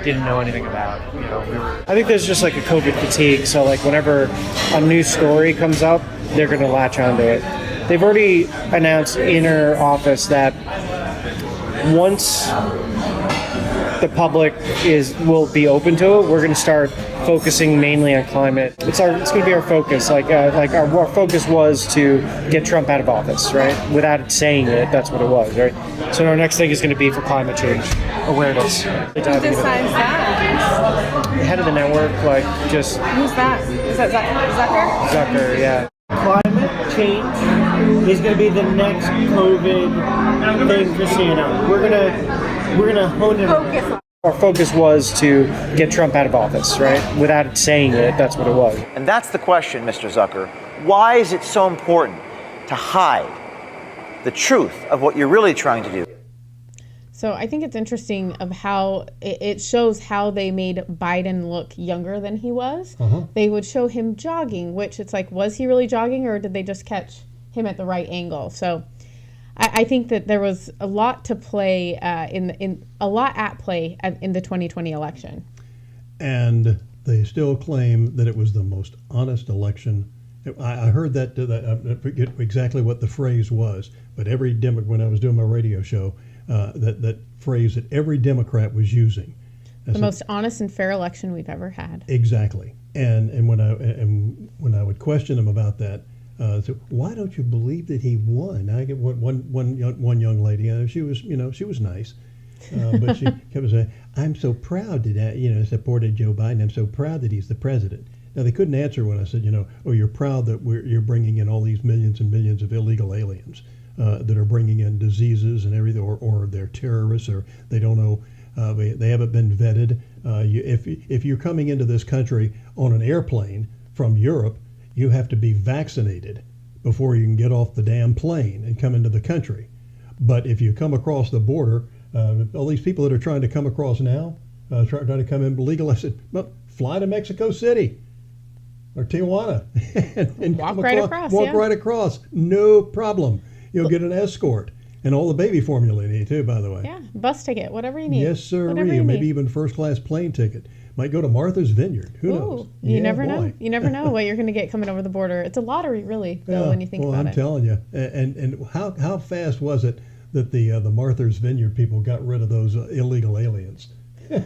didn't know anything about. You know, we were. I think there's just like a COVID fatigue. So like whenever a new story comes up, they're going to latch onto it. They've already announced in our office that once the public will be open to it, we're going to start focusing mainly on climate. It's going to be our focus. Our focus was to get Trump out of office, right? Without saying it, that's what it was, right? So our next thing is going to be for climate change awareness. Who decides that? The head of the network, Who's that? Is that Zucker? Zucker, yeah. Climate change is going to be the next COVID thing for CNN. We're gonna hone it. Our focus was to get Trump out of office, right? Without saying it, that's what it was. And that's the question, Mr. Zucker. Why is it so important to hide the truth of what you're really trying to do? So I think it's interesting of how it shows how they made Biden look younger than he was. They would show him jogging, which it's like, was he really jogging, or did they just catch him at the right angle? So I think that there was a lot to play in the 2020 election. And they still claim that it was the most honest election. I heard that I forget exactly what the phrase was, but every when I was doing my radio show, that phrase that every Democrat was using. The most honest and fair election we've ever had. Exactly. And when I would question them about that, so why don't you believe that he won? I get one young lady. She was nice, but she kept saying, "I'm so proud that I supported Joe Biden. I'm so proud that he's the president." Now they couldn't answer when I said, "Oh, you're proud that you're bringing in all these millions and millions of illegal aliens that are bringing in diseases and everything, or they're terrorists, or they don't know." They haven't been vetted. If you're coming into this country on an airplane from Europe, you have to be vaccinated before you can get off the damn plane and come into the country. But if you come across the border, all these people that are trying to come across now, trying to come in legal, I said, well, fly to Mexico City or Tijuana and walk right across, no problem. You'll get an escort. And all the baby formula you need too, by the way. Yeah, bus ticket, whatever you need. Yes, sir. Maybe even first-class plane ticket. Might go to Martha's Vineyard. Who knows? You never know. You never know what you're going to get coming over the border. It's a lottery, really, though, when you think about it. I'm telling you. And how fast was it that the Martha's Vineyard people got rid of those illegal aliens? Within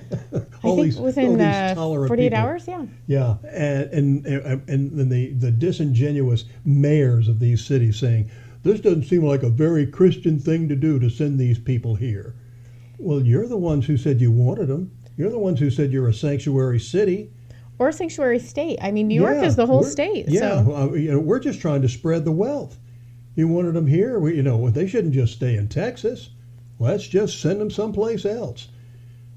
48 people. hours, yeah. Yeah, and then the disingenuous mayors of these cities saying, this doesn't seem like a very Christian thing to do to send these people here. Well, you're the ones who said you wanted them. You're the ones who said you're a sanctuary city. Or a sanctuary state. I mean, New York is the whole state. Yeah, so. We're just trying to spread the wealth. You wanted them here. They shouldn't just stay in Texas. Let's just send them someplace else.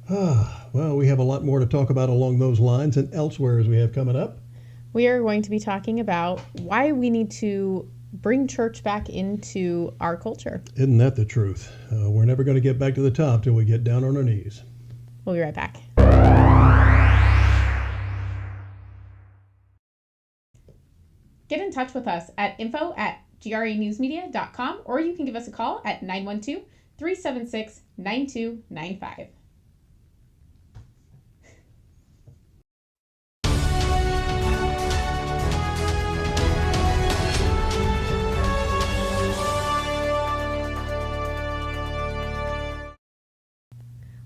Well, we have a lot more to talk about along those lines and elsewhere as we have coming up. We are going to be talking about why we need to bring church back into our culture. Isn't that the truth? We're never going to get back to the top till we get down on our knees. We'll be right back. Get in touch with us at info@granewsmedia.com, or you can give us a call at 912-376-9295.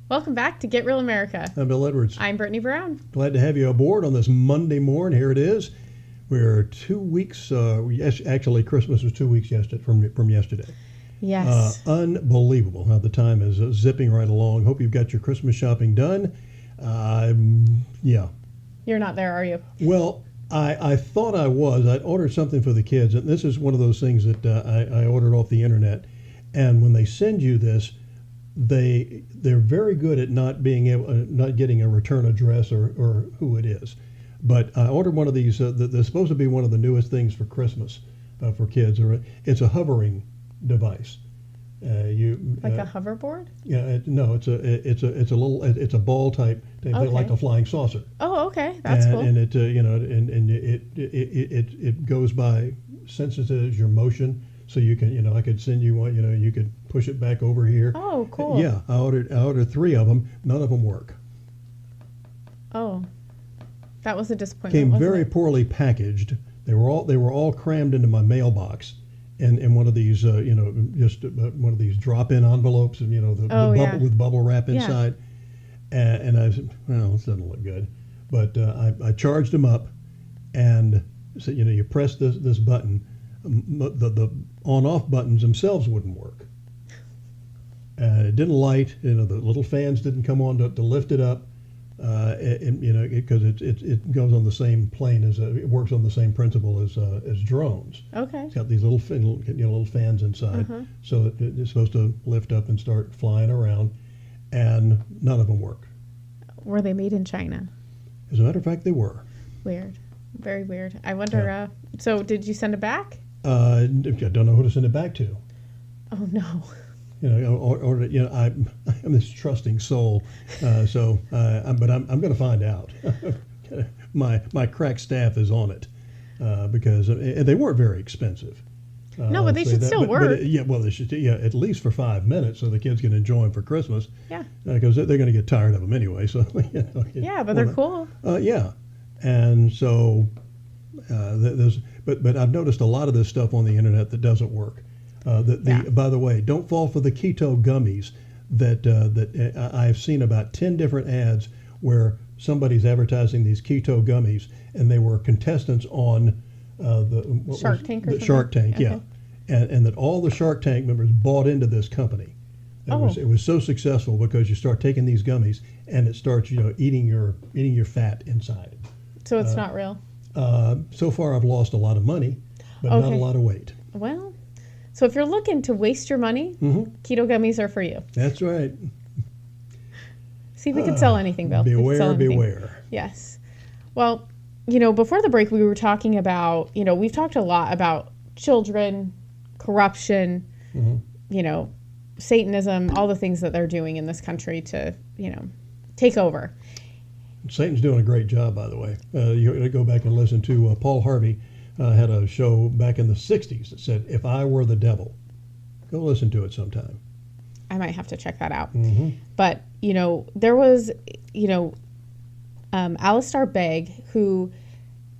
Welcome back to Get Real America. I'm Bill Edwards. I'm Brittany Brown. Glad to have you aboard on this Monday morning. Here it is. We're 2 weeks, actually Christmas was 2 weeks yesterday, from yesterday. Yes. Unbelievable how the time is zipping right along. Hope you've got your Christmas shopping done. Yeah. You're not there, are you? Well, I thought I was. I'd ordered something for the kids, and this is one of those things that I ordered off the internet. And when they send you this, they're very good at not getting a return address or who it is. But I ordered one of these. They're supposed to be one of the newest things for Christmas for kids. It's a hovering device. A hoverboard? Yeah. It's a ball type thing, okay. Like a flying saucer. Oh, okay. That's cool. And it goes by senses your motion. So you can, I could send you one, you could push it back over here. Oh, cool. Yeah, I ordered 3 of them. None of them work. Oh, that was a disappointment. Came wasn't very it? poorly packaged. They were all crammed into my mailbox, in one of these just one of these drop-in envelopes, and the bubble yeah. with bubble wrap Yeah. inside. And I said, well, this doesn't look good, but I charged them up, and said, you press this button, the on-off buttons themselves wouldn't work. It didn't light. The little fans didn't come on to lift it up. Because it goes on the same plane as it works on the same principle as drones. Okay. It's got these little fans inside, so it's supposed to lift up and start flying around, and none of them work. Were they made in China? As a matter of fact, they were. Weird. Very weird. I wonder, so did you send it back? I don't know who to send it back to. Oh, no. I'm this trusting soul, but I'm going to find out. My crack staff is on it because they weren't very expensive. No, but they should still work. They should. Yeah, at least for 5 minutes, so the kids can enjoy them for Christmas. Yeah. Because they're going to get tired of them anyway. So. Yeah, but they're cool. Yeah, and so but I've noticed a lot of this stuff on the internet that doesn't work. By the way, don't fall for the keto gummies that I've seen about 10 different ads where somebody's advertising these keto gummies, and they were contestants on Shark Tank or something? Shark Tank, Okay. yeah. And that all the Shark Tank members bought into this company. It was so successful because you start taking these gummies and it starts eating your fat inside. So it's not real? So far I've lost a lot of money, but not a lot of weight. Well, so if you're looking to waste your money, keto gummies are for you. That's right. See, we could sell anything, Bill. We could sell anything. Beware. Yes. Well, before the break, we were talking about, we've talked a lot about children, corruption, Satanism, all the things that they're doing in this country to, take over. Satan's doing a great job, by the way. You go back and listen to Paul Harvey had a show back in the 60s that said, "If I Were the Devil." Go listen to it sometime. I might have to check that out. But, there was, Alistair Begg, who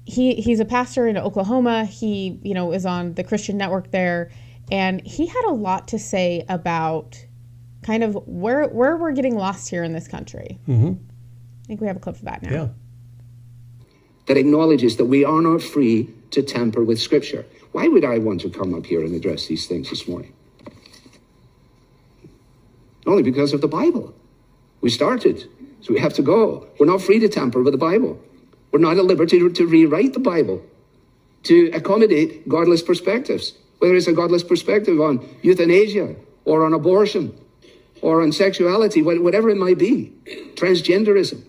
he's a pastor in Oklahoma. He, is on the Christian network there. And he had a lot to say about kind of where we're getting lost here in this country. I think we have a clip of that now. Yeah. That acknowledges that we are not free to tamper with Scripture. Why would I want to come up here and address these things this morning? Only because of the Bible. We started, so we have to go. We're not free to tamper with the Bible. We're not at liberty to rewrite the Bible to accommodate godless perspectives, whether it's a godless perspective on euthanasia or on abortion or on sexuality, whatever it might be, transgenderism.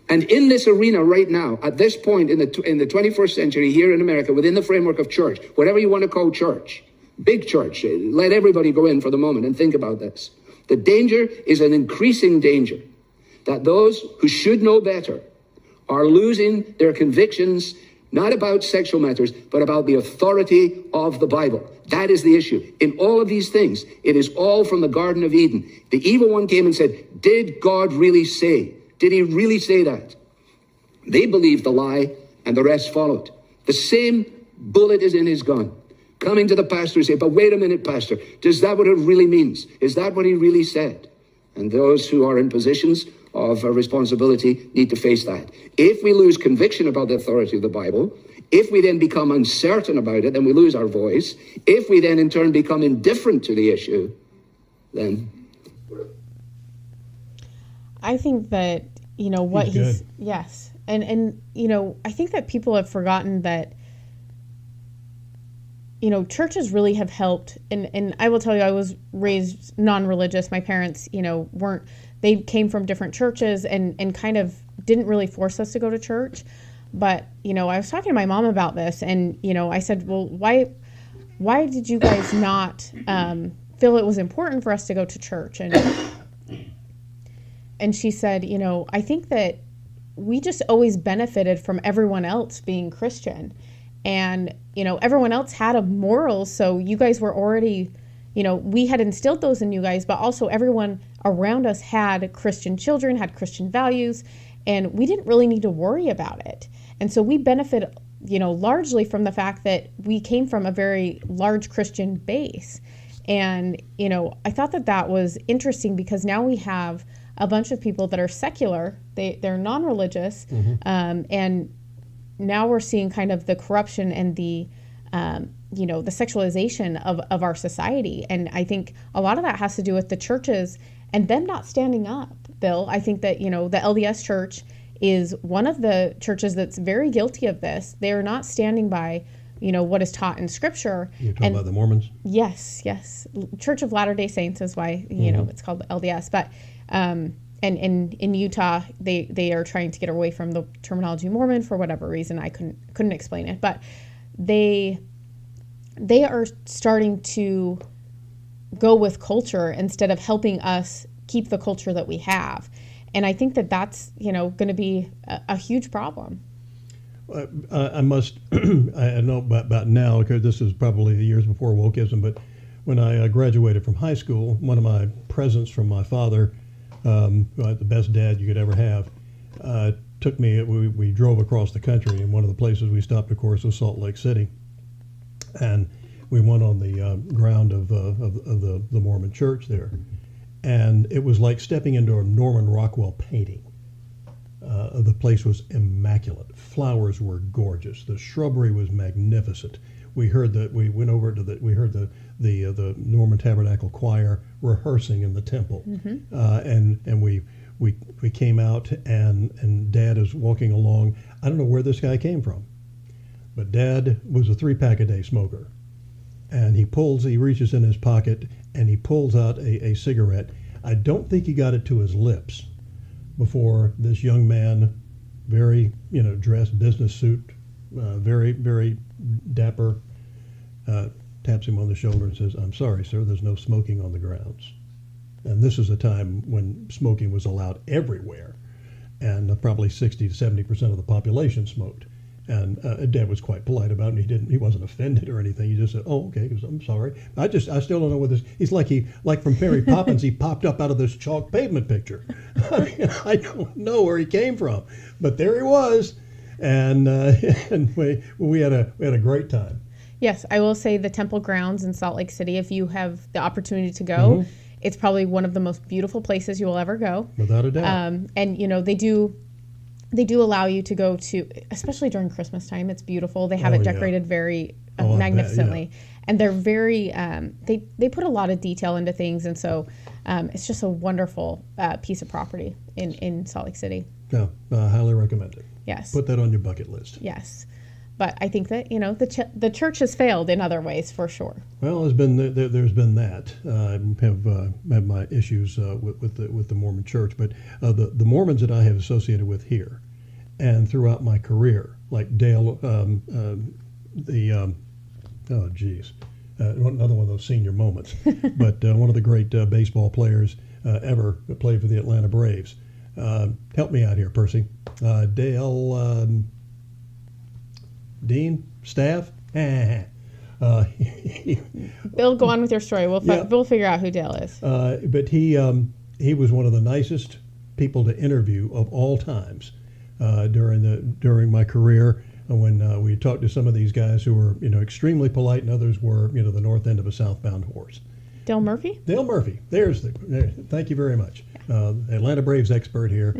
And in this arena right now, at this point in the 21st century here in America, within the framework of church, whatever you want to call church, big church, let everybody go in for the moment and think about this. The danger is an increasing danger that those who should know better are losing their convictions, not about sexual matters, but about the authority of the Bible. That is the issue. In all of these things, it is all from the Garden of Eden. The evil one came and said, did God really say? Did he really say that? They believed the lie, and the rest followed. The same bullet is in his gun. Coming to the pastor and say, but wait a minute, pastor, is that what it really means? Is that what he really said? And those who are in positions of responsibility need to face that. If we lose conviction about the authority of the Bible, if we then become uncertain about it, then we lose our voice. If we then in turn become indifferent to the issue, then... I think that, what he's yes. And I think that people have forgotten that, churches really have helped. And I will tell you, I was raised non-religious. My parents, they came from different churches and kind of didn't really force us to go to church. But, I was talking to my mom about this, and, I said, well, why did you guys not feel it was important for us to go to church? And she said, I think that we just always benefited from everyone else being Christian. And, everyone else had a moral, so you guys were already, we had instilled those in you guys, but also everyone around us had Christian children, had Christian values, and we didn't really need to worry about it. And so we benefit, largely from the fact that we came from a very large Christian base. And, I thought that was interesting because now we have a bunch of people that are secular, they're non-religious, and now we're seeing kind of the corruption and the sexualization of our society. And I think a lot of that has to do with the churches and them not standing up, Bill. I think that, the LDS Church is one of the churches that's very guilty of this. They're not standing by, what is taught in Scripture. You're talking about the Mormons? Yes. Church of Latter-day Saints is why, it's called LDS. But and in Utah, they are trying to get away from the terminology Mormon for whatever reason. I couldn't explain it. But they are starting to go with culture instead of helping us keep the culture that we have. And I think that's, going to be a huge problem. I must, I know about now, because this is probably the years before wokeism, but when I graduated from high school, one of my presents from my father, the best dad you could ever have, took me, we drove across the country, and one of the places we stopped, of course, was Salt Lake City. And we went on the ground of the Mormon church there. And it was like stepping into a Norman Rockwell painting. The place was immaculate. Flowers were gorgeous. The shrubbery was magnificent. We heard we went over to we heard the Norman Tabernacle Choir rehearsing in the temple. And we came out and Dad is walking along. I don't know where this guy came from, but Dad was a 3-pack-a-day smoker. And he reaches in his pocket and he pulls out a cigarette. I don't think he got it to his lips before this young man, very, dressed business suit, very, very dapper, taps him on the shoulder and says, "I'm sorry, sir, there's no smoking on the grounds." And this is a time when smoking was allowed everywhere, and probably 60 to 70% of the population smoked. And Dad was quite polite about it. He wasn't offended or anything. He just said, "Oh, okay, I'm sorry. I still don't know what this." He's like from Mary Poppins. He popped up out of this chalk pavement picture. I don't know where he came from, but there he was, and we had a great time. Yes, I will say the temple grounds in Salt Lake City. If you have the opportunity to go, it's probably one of the most beautiful places you will ever go, without a doubt. And they do allow you to go to, especially during Christmas time. It's beautiful. They have it decorated very magnificently, and they're very. They put a lot of detail into things, and so it's just a wonderful piece of property in Salt Lake City. Yeah, I highly recommend it. Yes. Put that on your bucket list. Yes, but I think that the church has failed in other ways for sure. Well, there's been that. I have my issues with the Mormon Church, but the Mormons that I have associated with here and throughout my career, like Dale, another one of those senior moments, but one of the great baseball players ever that played for the Atlanta Braves. Help me out here, Percy. Dale, Dean, Staff. Bill, go on with your story. We'll figure out who Dale is. But he was one of the nicest people to interview of all times during my career. When we talked to some of these guys who were extremely polite, and others were the north end of a southbound horse. Dale Murphy. Dale Murphy. Thank you very much. Atlanta Braves expert here.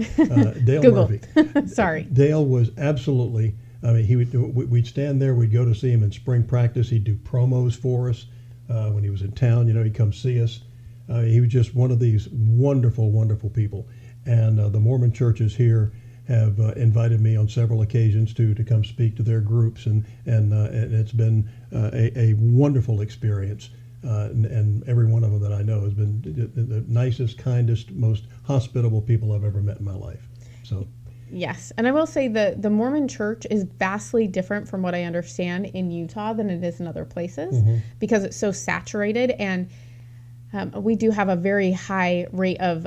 Dale Google. Murphy. Sorry. Dale was absolutely. I mean, we'd stand there. We'd go to see him in spring practice. He'd do promos for us when he was in town. He'd come see us. He was just one of these wonderful, wonderful people. And the Mormon churches here have invited me on several occasions to come speak to their groups, and it's been a wonderful experience. And every one of them that I know has been the nicest, kindest, most hospitable people I've ever met in my life. So. Yes, and I will say the Mormon church is vastly different from what I understand in Utah than it is in other places because it's so saturated, and we do have a very high rate of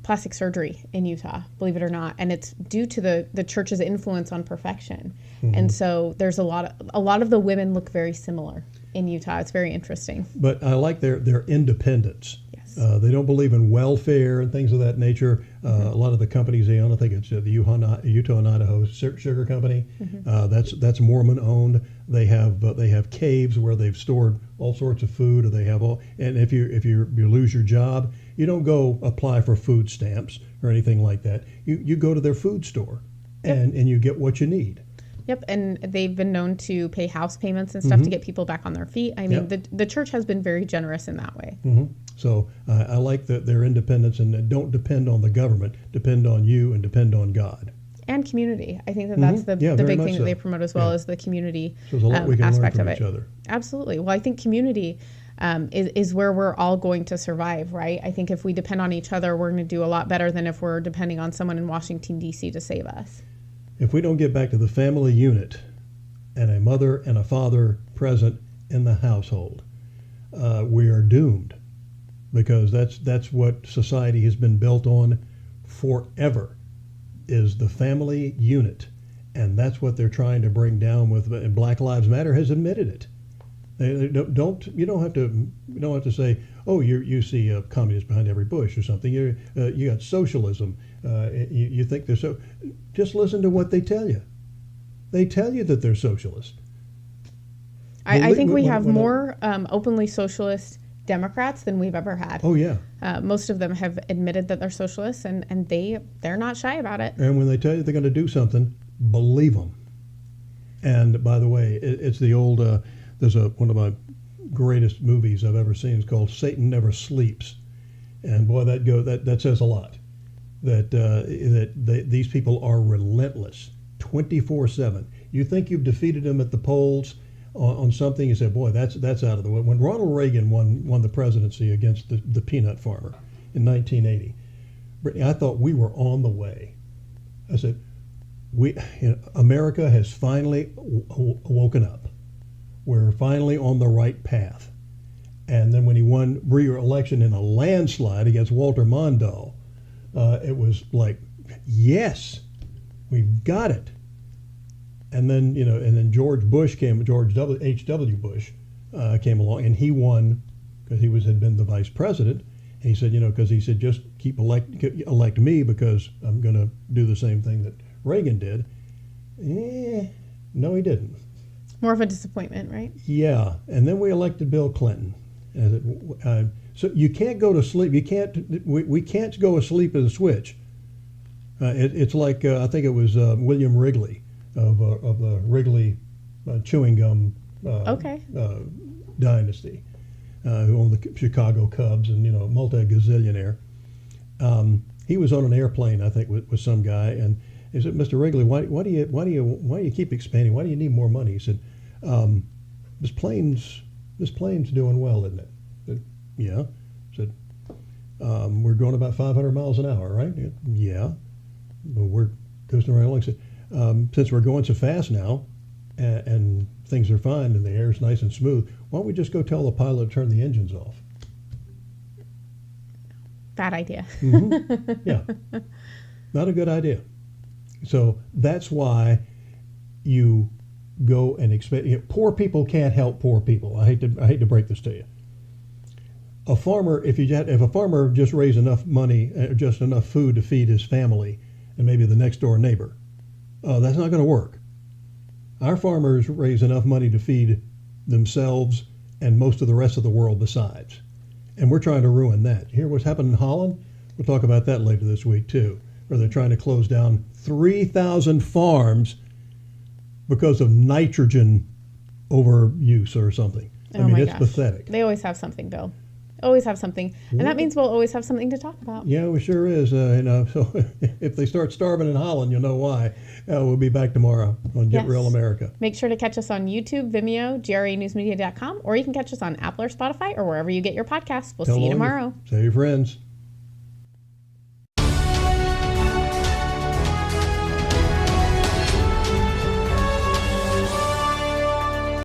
plastic surgery in Utah, believe it or not, and it's due to the church's influence on perfection. And so there's a lot of the women look very similar in Utah. It's very interesting. But I like their independence. Yes. They don't believe in welfare and things of that nature. A lot of the companies they own, I think it's the Utah and Idaho Sugar Company. That's Mormon owned. They have caves where they've stored all sorts of food, or they have all. And if you lose your job, you don't go apply for food stamps or anything like that. You go to their food store, and you get what you need. Yep, and they've been known to pay house payments and stuff to get people back on their feet. I mean, the church has been very generous in that way. So I like their independence, and don't depend on the government. Depend on you and depend on God. And community. I think that's the big thing that they promote as well, is the community So there's a lot we can learn aspect from of each it. other. Absolutely. Well, I think community is where we're all going to survive, right? I think if we depend on each other, we're going to do a lot better than if we're depending on someone in Washington, D.C. to save us. If we don't get back to the family unit and a mother and a father present in the household, we are doomed, because that's what society has been built on forever, is the family unit, and that's what they're trying to bring down with. And Black Lives Matter has admitted it. You don't have to say, oh, you see communists behind every bush or something. You got socialism. You think they're so. Just listen to what they tell you. They tell you that they're socialist. I think we have more openly socialist Democrats than we've ever had. Oh yeah. Most of them have admitted that they're socialists, and they're not shy about it. And when they tell you they're going to do something, believe them. And by the way, it's the old. There's one of my greatest movies I've ever seen. It's called Satan Never Sleeps, and boy, that says a lot. That these people are relentless, 24/7. You think you've defeated them at the polls on something, you say, boy, that's out of the way. When Ronald Reagan won the presidency against the peanut farmer in 1980, Brittany, I thought we were on the way. I said, America has finally woken up. We're finally on the right path. And then when he won re-election in a landslide against Walter Mondale, it was like, yes, we've got it. And then George H.W. Bush came along, and he won because he had been the vice president. And he said, because he said, just elect me, because I'm going to do the same thing that Reagan did. No, he didn't. More of a disappointment, right? Yeah, and then we elected Bill Clinton. So you can't go to sleep. We can't go asleep at a switch. It's like I think it was William Wrigley of the Wrigley chewing gum dynasty, who owned the Chicago Cubs and multi-gazillionaire. He was on an airplane, I think, with some guy, and he said, "Mr. Wrigley, why do you keep expanding? Why do you need more money?" He said, "This plane's doing well, isn't it?" I said, "Yeah." I said, "We're going about 500 miles an hour, right?" "Yeah." "Well, we're coasting right along." I said, "Since we're going so fast now, and things are fine and the air's nice and smooth, why don't we just go tell the pilot to turn the engines off?" Bad idea. Yeah, not a good idea. So that's why you go and expect. Poor people can't help poor people. I hate to break this to you. A farmer, if a farmer just raised enough money, just enough food to feed his family and maybe the next door neighbor, that's not going to work. Our farmers raise enough money to feed themselves and most of the rest of the world besides. And we're trying to ruin that. You hear what's happened in Holland? We'll talk about that later this week too, where they're trying to close down 3,000 farms because of nitrogen overuse or something. I mean, it's pathetic. They always have something, Bill. Always have something. And that means we'll always have something to talk about. Yeah, we sure is. So if they start starving in Holland, you'll know why. We'll be back tomorrow on Get Real America. Make sure to catch us on YouTube, Vimeo, GRAnewsmedia.com, or you can catch us on Apple or Spotify or wherever you get your podcasts. We'll see you tomorrow. Tell your friends.